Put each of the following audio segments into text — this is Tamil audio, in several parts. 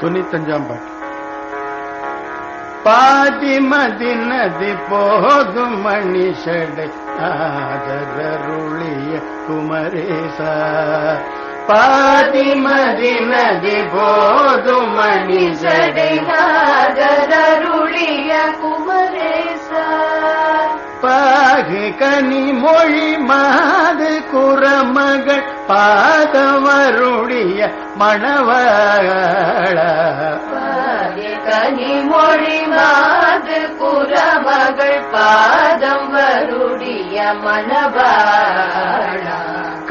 95 பாட்டு. பாதிமதி நதி போதும் மணிஷடை ஆதரருளிய குமரேசா. பாதிமதி நதி போதும் மணிஷடை ஆதரருளிய குமரேசா. பாகு கனி மொழி மாது குரமகள் பாதவருடைய மணவாள. பாகு கனி மொழி மாது குரமகள் பாதம் வருடைய மணவாள.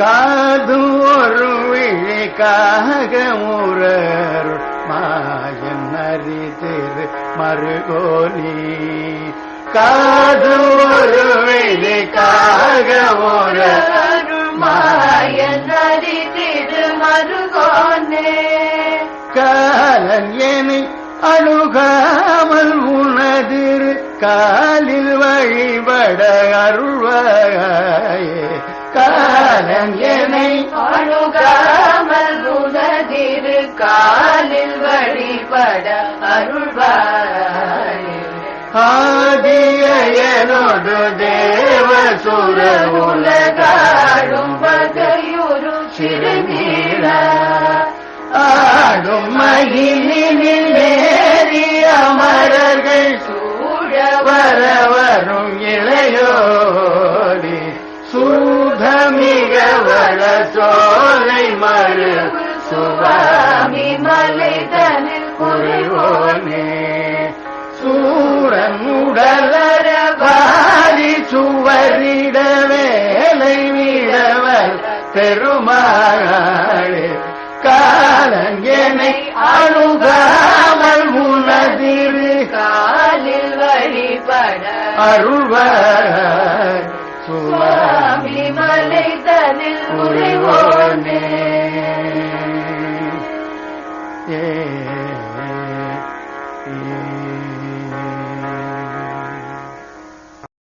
காது ஒரு விழிக்காக முரர் மாயன் அறிதிரு மருகோனி. காது ஒரு விழிக்காக முரர் மாயன் அறிதிரு மருகோனே. காலன் என்னை அணுகாமல் உனதிரு காலில் வழிபட அருள்வாயே. காலன் என்னை அணுகாமல் உனதிரு காலில் வழிபட அருள்வாயே. ஆதியனோடு தேவசுர உலகாடும் வகையுறு சிறுநீர ஆடும் மகிழினில் ஏறி அமரர்கள் சூழ வரவரும் இளையோடி. சூதமிக வள சோலை மறு சுவாமி மலைதனில் புரிவோனே. சூரன் உடலர பாரி சுவரிட வேலை விடவர் பெருமாளே. காலன் என்னை அணுகாமல் உனதிரு காலில் வழிபட அருள்வார் சுவாமி மலைதனில் புரிவோனே. ஏ